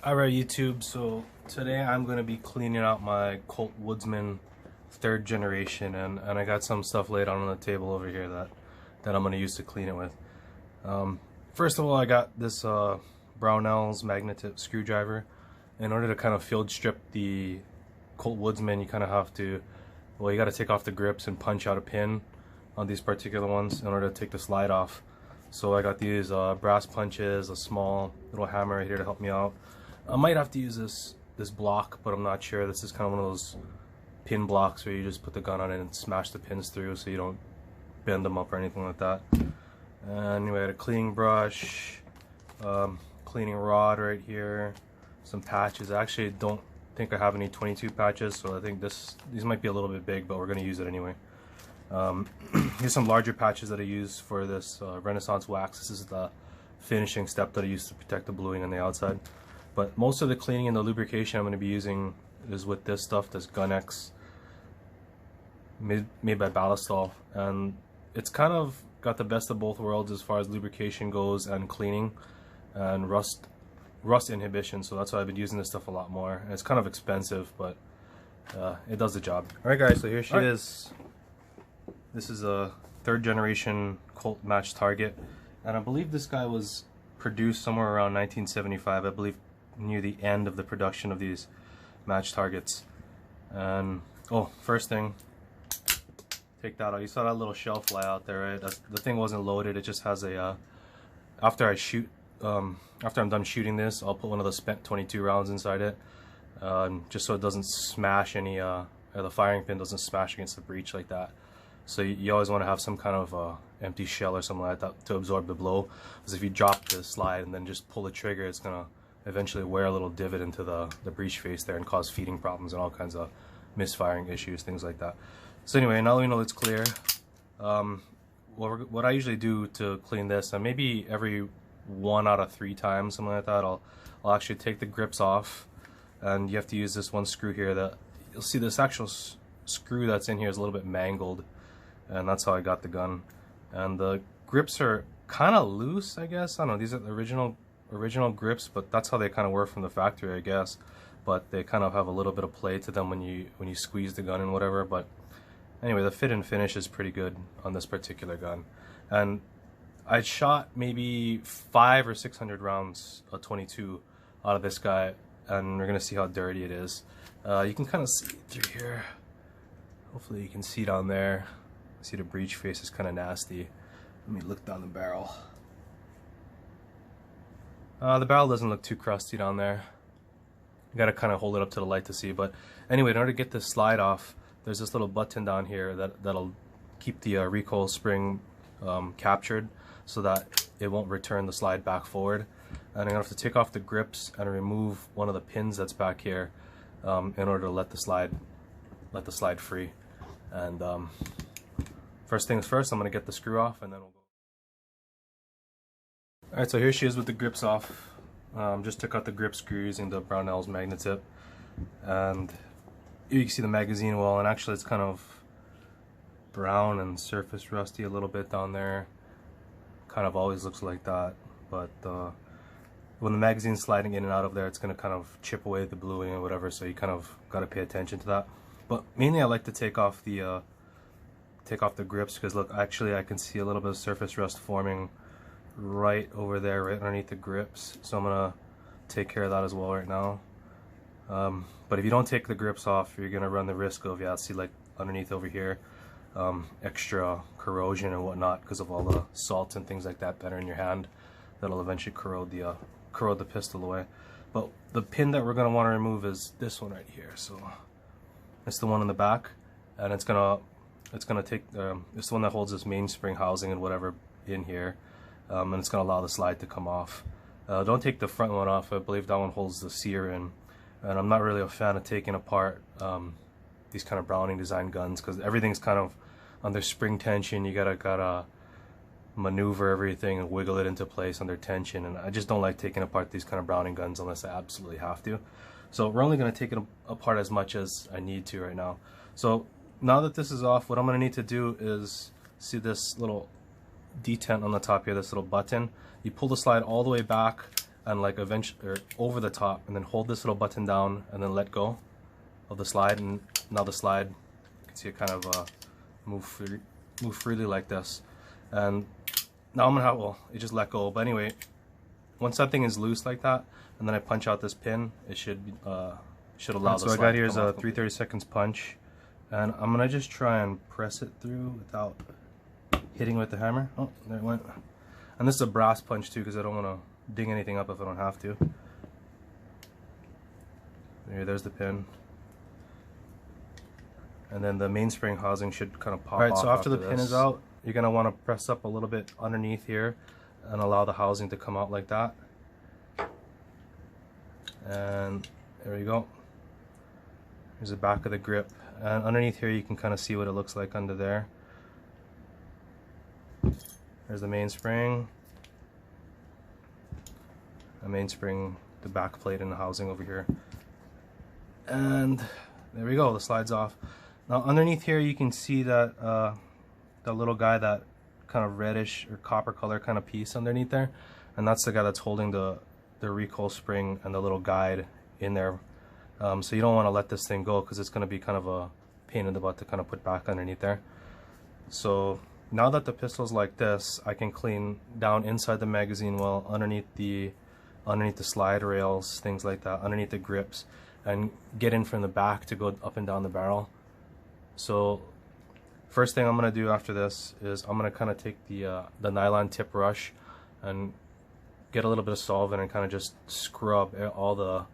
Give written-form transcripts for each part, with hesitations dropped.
Alright YouTube, so today I'm going to be cleaning out my Colt Woodsman 3rd generation, and I got some stuff laid on the table over here that I'm going to use to clean it with. First of all, I got this Brownell's magnet screwdriver. In order to kind of field strip the Colt Woodsman, you kind of have to, well, you got to take off the grips and punch out a pin on these particular ones in order to take the slide off. So I got these brass punches, a small little hammer right here to help me out. I might have to use this block, but I'm not sure. This is kind of one of those pin blocks where you just put the gun on it and smash the pins through so you don't bend them up or anything like that. And anyway, I got a cleaning brush, cleaning rod right here, some patches. I actually don't think I have any 22 patches, so I think these might be a little bit big, but we're going to use it anyway. Here's some larger patches that I use for this Renaissance wax. This is the finishing step that I use to protect the bluing on the outside. But most of the cleaning and the lubrication I'm going to be using is with this stuff, this Gun X, made by Ballistol, and it's kind of got the best of both worlds as far as lubrication goes and cleaning and rust inhibition. So that's why I've been using this stuff a lot more. And it's kind of expensive, but it does the job. Alright guys, so here she is. This is a 3rd generation Colt match target, and I believe this guy was produced somewhere around 1975, I believe near the end of the production of these match targets. And oh, first thing, take that out. You saw that little shell fly out there, right? The thing wasn't loaded. It just has a after I'm done shooting this, I'll put one of the spent 22 rounds inside it, just so it doesn't smash any or the firing pin doesn't smash against the breech like that. So you always want to have some kind of empty shell or something like that to absorb the blow, because if you drop the slide and then just pull the trigger, it's gonna eventually wear a little divot into the breech face there and cause feeding problems and all kinds of misfiring issues, things like that. So anyway, now that we know it's clear, what I usually do to clean this, and maybe every 1 out of 3 times, something like that, I'll actually take the grips off, and you have to use this one screw here. That you'll see this actual screw that's in here is a little bit mangled, and that's how I got the gun. And the grips are kind of loose, I guess. I don't know, these are the original grips, but that's how they kind of were from the factory, I guess. But they kind of have a little bit of play to them when you squeeze the gun and whatever. But anyway, the fit and finish is pretty good on this particular gun. And I shot maybe 500 or 600 rounds of 22 out of this guy, and we're gonna see how dirty it is. You can kind of see through here. Hopefully you can see down there. See, the breech face is kind of nasty. Let me look down the barrel. The barrel doesn't look too crusty down there. You gotta kind of hold it up to the light to see. But anyway, in order to get this slide off, there's this little button down here that'll keep the recoil spring captured so that it won't return the slide back forward. And I'm gonna have to take off the grips and remove one of the pins that's back here in order to let the slide free. And first things first, I'm gonna get the screw off, and then we'll go. Alright, so here she is with the grips off. Just took out the grip screw using the Brownell's magnet tip, and you can see the magazine well, and actually it's kind of brown and surface rusty a little bit down there. Kind of always looks like that, but when the magazine's sliding in and out of there, it's going to kind of chip away the bluing or whatever, so you kind of got to pay attention to that. But mainly I like to take off the grips, because look, actually I can see a little bit of surface rust forming right over there, right underneath the grips. So I'm gonna take care of that as well right now. But if you don't take the grips off, you're gonna run the risk of, yeah, see, like underneath over here, extra corrosion and whatnot because of all the salt and things like that that are in your hand. That'll eventually corrode the pistol away. But the pin that we're gonna want to remove is this one right here. So it's the one in the back, and it's gonna take it's the one that holds this mainspring housing and whatever in here. And it's going to allow the slide to come off. Don't take the front one off. I believe that one holds the sear in, and I'm not really a fan of taking apart these kind of Browning design guns, because everything's kind of under spring tension. You gotta maneuver everything and wiggle it into place under tension, and I just don't like taking apart these kind of Browning guns unless I absolutely have to. So we're only going to take it apart as much as I need to right now. So now that this is off, what I'm going to need to do is, see this little detent on the top here, this little button. You pull the slide all the way back and like eventually, or over the top, and then hold this little button down and then let go of the slide, and now the slide, you can see it kind of move freely like this. And now I'm gonna have, well, it just let go. But anyway, once that thing is loose like that, and then I punch out this pin, it should allow the slide. So I got here is a 3/32 punch, and I'm gonna just try and press it through without hitting with the hammer. Oh, there it went. And this is a brass punch too, because I don't want to ding anything up if I don't have to. There's the pin. And then the mainspring housing should kind of pop off. Alright, so after the pin is out, you're going to want to press up a little bit underneath here and allow the housing to come out like that. And there we go. Here's the back of the grip. And underneath here you can kind of see what it looks like under there. There's the mainspring. The mainspring, the back plate, and the housing over here. And there we go, the slide's off. Now underneath here you can see that that little guy, that kind of reddish or copper color kind of piece underneath there, and that's the guy that's holding the recoil spring and the little guide in there. So you don't want to let this thing go, because it's going to be kind of a pain in the butt to kind of put back underneath there. So now that the pistol's like this, I can clean down inside the magazine well, underneath the slide rails, things like that, underneath the grips, and get in from the back to go up and down the barrel. So first thing I'm going to do after this is I'm going to kind of take the nylon tip brush and get a little bit of solvent and kind of just scrub all the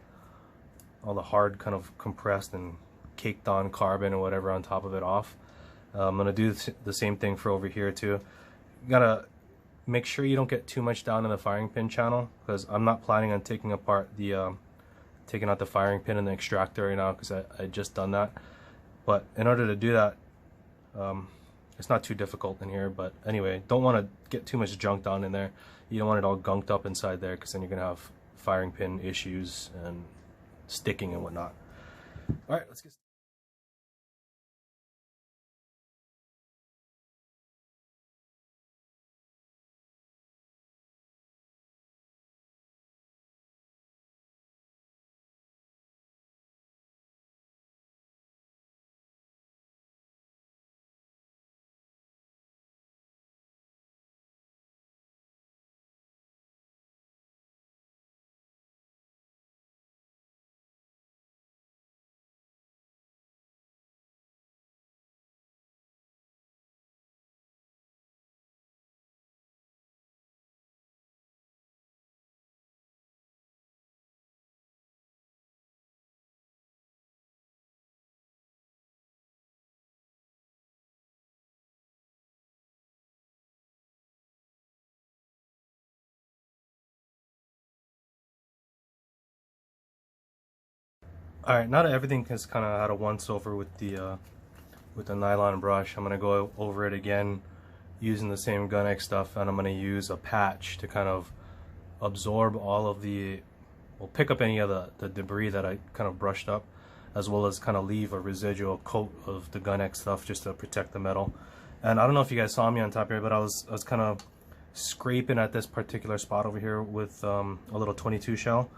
hard, kind of compressed and caked on carbon or whatever on top of it off. I'm going to do the same thing for over here too. You gotta make sure you don't get too much down in the firing pin channel, because I'm not planning on taking apart taking out the firing pin and the extractor right now, because I just done that. But in order to do that, it's not too difficult in here. But anyway, don't want to get too much junk down in there. You don't want it all gunked up inside there, because then you're gonna have firing pin issues and sticking and whatnot. All right, let's get started. All right, now that everything has kind of had a once over with the nylon brush, I'm gonna go over it again using the same Gun-X stuff, and I'm gonna use a patch to kind of absorb all of well, pick up any of the debris that I kind of brushed up, as well as kind of leave a residual coat of the Gun-X stuff just to protect the metal. And I don't know if you guys saw me on top here, but I was kind of scraping at this particular spot over here with a little 22 shell,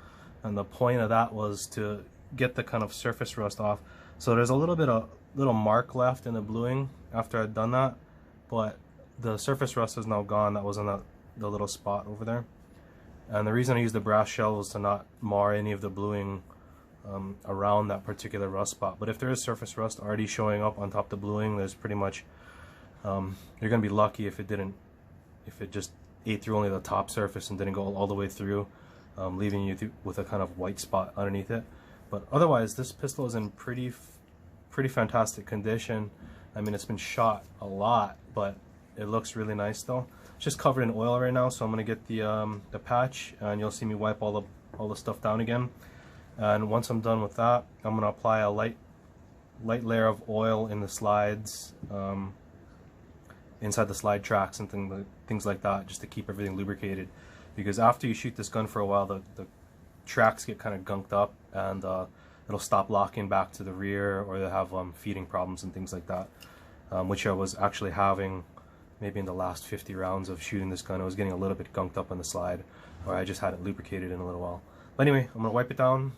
and the point of that was to get the kind of surface rust off. So there's a little mark left in the bluing after I'd done that, but the surface rust is now gone. That was on the little spot over there. And the reason I used the brass shell was to not mar any of the bluing around that particular rust spot. But if there is surface rust already showing up on top of the bluing, there's pretty much you're gonna be lucky if it just ate through only the top surface and didn't go all the way through, leaving you with a kind of white spot underneath it. But otherwise, this pistol is in pretty fantastic condition. I mean, it's been shot a lot, but it looks really nice still. It's just covered in oil right now, so I'm gonna get the patch, and you'll see me wipe all the stuff down again. And once I'm done with that, I'm gonna apply a light layer of oil in the slides, inside the slide tracks and things like that, just to keep everything lubricated. Because after you shoot this gun for a while, the tracks get kind of gunked up, and it'll stop locking back to the rear, or they'll have feeding problems and things like that, which I was actually having maybe in the last 50 rounds of shooting this gun, it was getting a little bit gunked up on the slide, or I just hadn't lubricated in a little while. But anyway, I'm gonna wipe it down.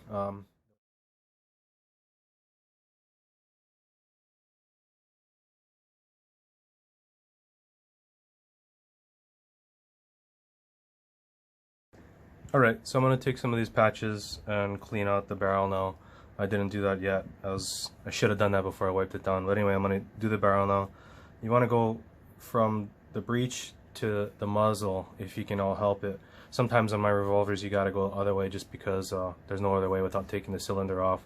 Alright, so I'm going to take some of these patches and clean out the barrel now. I didn't do that yet. I should have done that before I wiped it down. But anyway, I'm going to do the barrel now. You want to go from the breech to the muzzle if you can all help it. Sometimes on my revolvers you got to go the other way just because there's no other way without taking the cylinder off.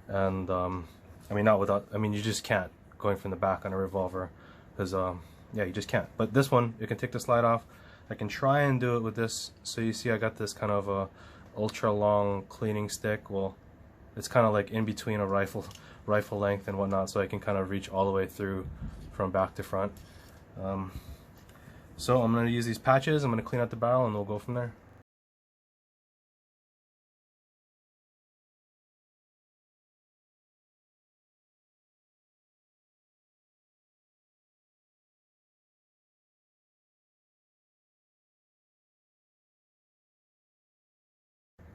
And I mean, not without, I mean, you just can't going from the back on a revolver because yeah, you just can't. But this one, you can take the slide off. I can try and do it with this. So you see I got this kind of a ultra long cleaning stick. Well, it's kind of like in between a rifle length and whatnot, so I can kind of reach all the way through from back to front. So I'm going to use these patches, I'm going to clean out the barrel, and we'll go from there.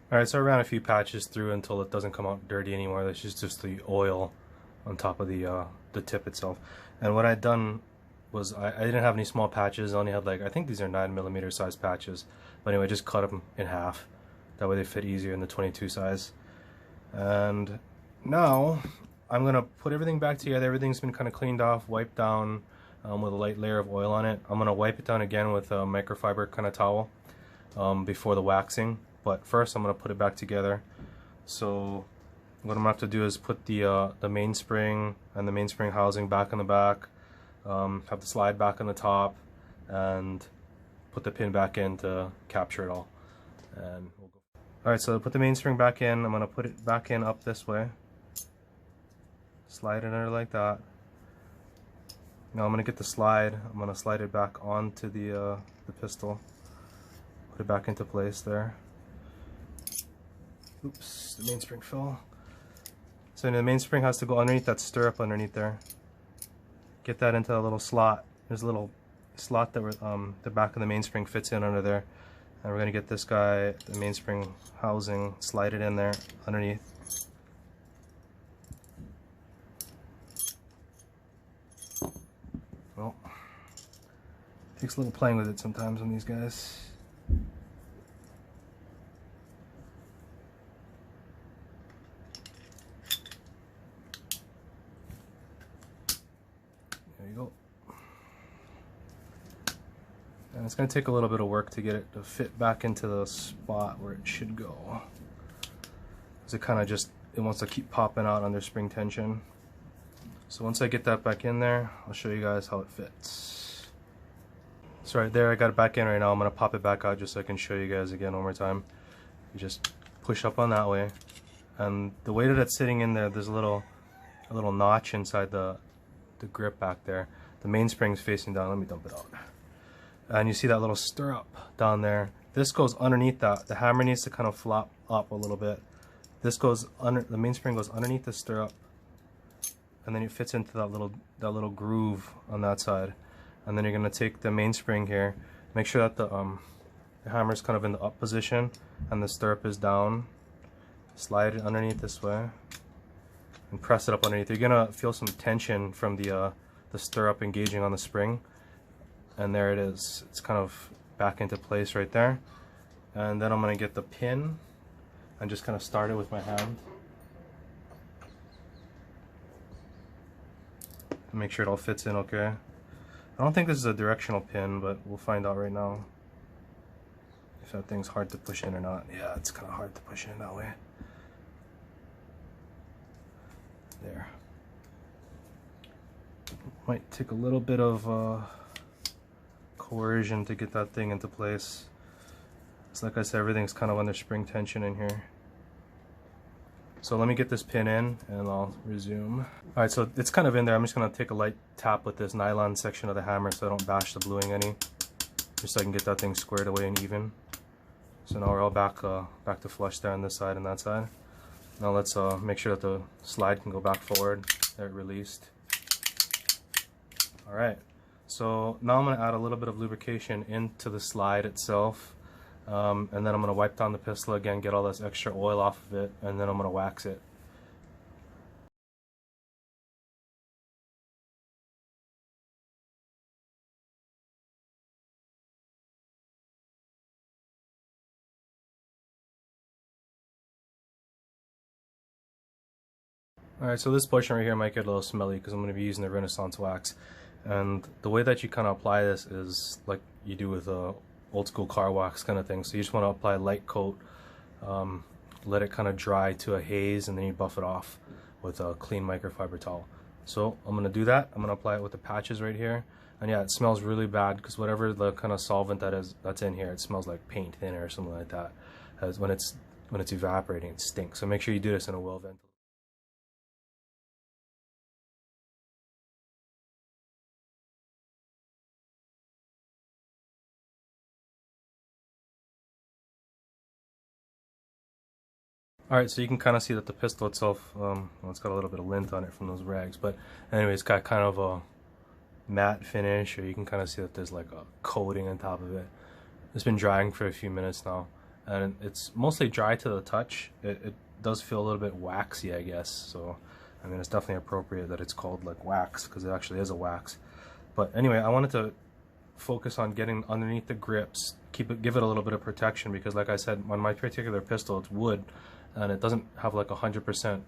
Alright, so I ran a few patches through until it doesn't come out dirty anymore. This is just the oil on top of the tip itself. And what I'd done was I didn't have any small patches. I only had, like, I think these are 9mm size patches. But anyway, I just cut them in half. That way they fit easier in the 22 size. And now I'm going to put everything back together. Everything's been kind of cleaned off, wiped down with a light layer of oil on it. I'm going to wipe it down again with a microfiber kind of towel before the waxing. But first I'm going to put it back together. So what I'm going to have to do is put the mainspring and the mainspring housing back in the back, have the slide back on the top, and put the pin back in to capture it all. And we'll go. Alright, so put the mainspring back in. I'm going to put it back in up this way. Slide it under like that. Now I'm going to get the slide. I'm going to slide it back onto the pistol. Put it back into place there. Oops, the mainspring fell. So the mainspring has to go underneath that stirrup underneath there. Get that into a little slot. There's a little slot that the back of the mainspring fits in under there. And we're going to get this guy, the mainspring housing, slide it in there underneath. Well, takes a little playing with it sometimes on these guys. There you go. And it's going to take a little bit of work to get it to fit back into the spot where it should go. Because it kind of just, it wants to keep popping out under spring tension. So once I get that back in there, I'll show you guys how it fits. So right there, I got it back in right now. I'm going to pop it back out just so I can show you guys again one more time. You just push up on that way. And the way that it's sitting in there, there's a little notch inside the grip back there. The mainspring's facing down. Let me dump it out. And you see that little stirrup down there. This goes underneath that. The hammer needs to kind of flop up a little bit. This goes under, the mainspring goes underneath the stirrup, and then it fits into that little groove on that side. And then you're gonna take the mainspring here, make sure that the hammer's kind of in the up position and the stirrup is down. Slide it underneath this way and press it up underneath. You're gonna feel some tension from the stirrup engaging on the spring, and there it is. It's kind of back into place right there. And then I'm gonna get the pin and just kind of start it with my hand. Make sure it all fits in okay. I don't think this is a directional pin, but we'll find out right now if that thing's hard to push in or not. Yeah, it's kind of hard to push in that way. There. Might take a little bit of coercion to get that thing into place. It's like I said, everything's kind of under spring tension in here. So let me get this pin in and I'll resume. Alright, so it's kind of in there. I'm just going to take a light tap with this nylon section of the hammer so I don't bash the bluing any. Just so I can get that thing squared away and even. So now we're all back to flush there on this side and that side. Now let's make sure that the slide can go back forward. There, it released. Alright, So now I'm going to add a little bit of lubrication into the slide itself, and then I'm going to wipe down the pistol again, get all this extra oil off of it, and then I'm going to wax it. Alright, so this portion right here might get a little smelly because I'm going to be using the Renaissance wax. And the way that you kind of apply this is like you do with a old school car wax kind of thing. So you just want to apply a light coat, let it kind of dry to a haze, and then you buff it off with a clean microfiber towel. So I'm going to do that. I'm going to apply it with the patches right here. And yeah, it smells really bad because whatever the kind of solvent that's in here, it smells like paint thinner or something like that. As when it's evaporating, it stinks. So make sure you do this in a well ventilated. Alright, so you can kind of see that the pistol itself, well, it's got a little bit of lint on it from those rags, but anyway, it's got kind of a matte finish, or you can kind of see that there's like a coating on top of it. It's been drying for a few minutes now, and it's mostly dry to the touch. It does feel a little bit waxy, I guess, so I mean, it's definitely appropriate that it's called like wax, because it actually is a wax. But anyway, I wanted to focus on getting underneath the grips, give it a little bit of protection, because like I said, on my particular pistol, it's wood, and it doesn't have like 100%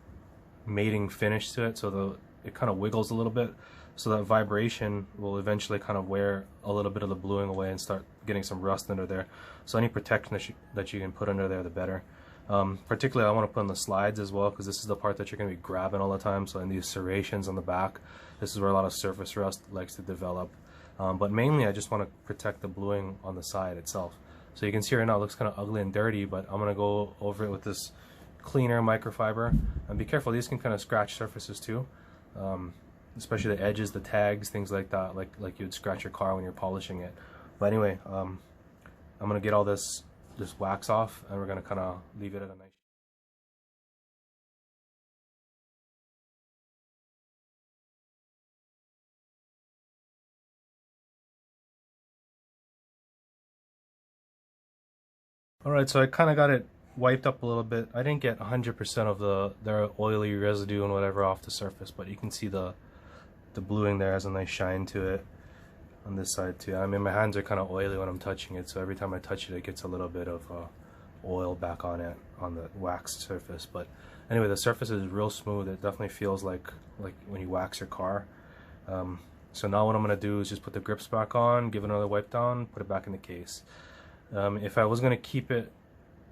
mating finish to it, so it kind of wiggles a little bit, so that vibration will eventually kind of wear a little bit of the bluing away and start getting some rust under there. So any protection that you can put under there, the better. Particularly I want to put on the slides as well, because this is the part that you're going to be grabbing all the time. So in these serrations on the back, this is where a lot of surface rust likes to develop. But mainly I just want to protect the bluing on the side itself. So you can see right now it looks kind of ugly and dirty, but I'm going to go over it with this cleaner microfiber. And be careful, these can kind of scratch surfaces too, especially the edges, the tags, things like that, like you'd scratch your car when you're polishing it. But anyway, I'm going to get all this wax off, and we're going to kind of leave it at a nice. Alright, so I kind of got it wiped up a little bit. I didn't get 100% of the oily residue and whatever off the surface, but you can see the bluing there has a nice shine to it on this side too. I mean, my hands are kind of oily when I'm touching it, so every time I touch it, it gets a little bit of oil back on it, on the waxed surface. But anyway, the surface is real smooth. It definitely feels like when you wax your car. So now what I'm going to do is just put the grips back on, give it another wipe down, put it back in the case. If I was going to keep it,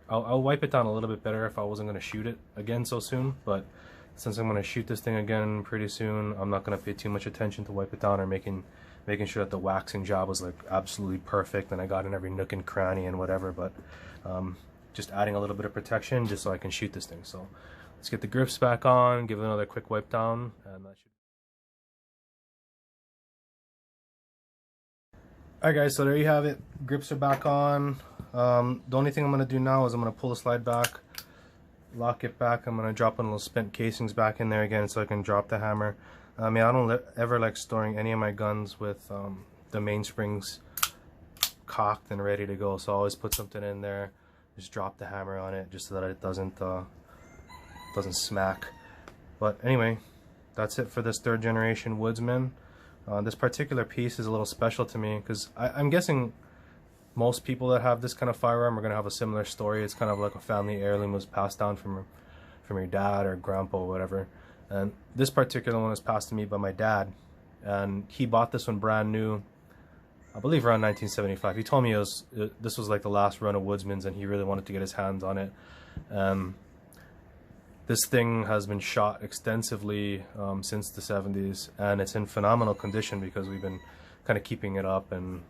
I'll wipe it down a little bit better if I wasn't going to shoot it again so soon, but since I'm going to shoot this thing again pretty soon, I'm not going to pay too much attention to wipe it down, or making sure that the waxing job was like absolutely perfect and I got in every nook and cranny and whatever, but just adding a little bit of protection just so I can shoot this thing. So let's get the grips back on, give it another quick wipe down, and that should. Alright guys, so there you have it. Grips are back on. The only thing I'm going to do now is I'm going to pull the slide back, lock it back. I'm going to drop in little spent casings back in there again so I can drop the hammer. I mean, I don't ever like storing any of my guns with the mainsprings cocked and ready to go, so I always put something in there, just drop the hammer on it just so that it doesn't smack. But anyway, that's it for this 3rd generation Woodsman. This particular piece is a little special to me because I'm guessing most people that have this kind of firearm are going to have a similar story. It's kind of like a family heirloom, was passed down from your dad or grandpa or whatever. And this particular one was passed to me by my dad, and he bought this one brand new, I believe around 1975. He told me this was like the last run of Woodsman's, and he really wanted to get his hands on it. This thing has been shot extensively since the 70s, and it's in phenomenal condition because we've been kind of keeping it up and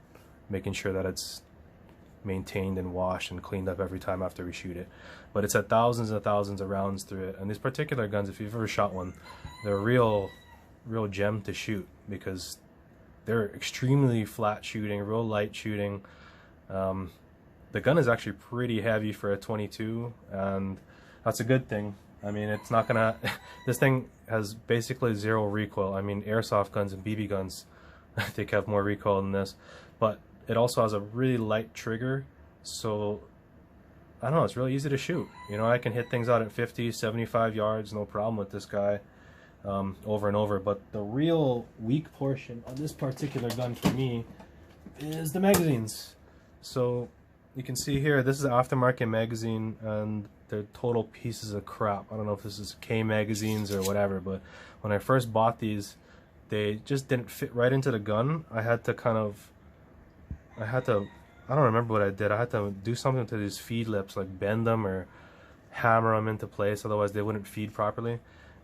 making sure that it's maintained and washed and cleaned up every time after we shoot it. But it's had thousands and thousands of rounds through it, and these particular guns, if you've ever shot one, they're a real gem to shoot because they're extremely flat shooting, real light shooting. The gun is actually pretty heavy for a 22, and that's a good thing. I mean, it's not gonna this thing has basically zero recoil. I mean, airsoft guns and BB guns I think have more recoil than this, but it also has a really light trigger, so I don't know, it's really easy to shoot. You know, I can hit things out at 50, 75 yards, no problem with this guy, over and over. But the real weak portion of this particular gun for me is the magazines. So you can see here, this is an aftermarket magazine, and they're total pieces of crap. I don't know if this is K magazines or whatever, but when I first bought these, they just didn't fit right into the gun. I don't remember what I did. I had to do something to these feed lips, like bend them or hammer them into place, otherwise they wouldn't feed properly.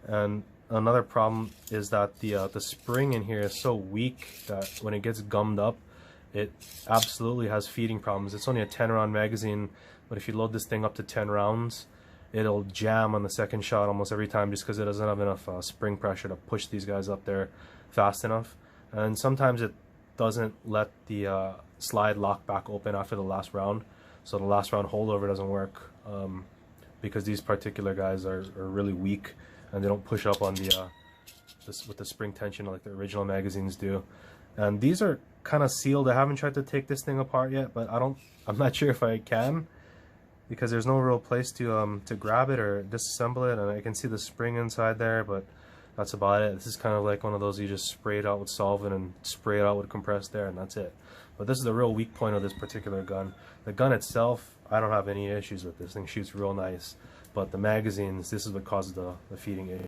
And another problem is that the spring in here is so weak that when it gets gummed up, it absolutely has feeding problems. It's only a 10-round magazine, but if you load this thing up to 10 rounds, it'll jam on the second shot almost every time, just because it doesn't have enough spring pressure to push these guys up there fast enough. And sometimes it doesn't let the slide lock back open after the last round, so the last round holdover doesn't work, because these particular guys are really weak and they don't push up on the with the spring tension like the original magazines do. And these are kind of sealed. I haven't tried to take this thing apart yet, but I'm not sure if I can, because there's no real place to grab it or disassemble it, and I can see the spring inside there, but that's about it. This is kind of like one of those you just spray it out with solvent and spray it out with compressed air, and that's it. But this is the real weak point of this particular gun. The gun itself, I don't have any issues with. This thing shoots real nice, but the magazines, this is what causes the feeding issue.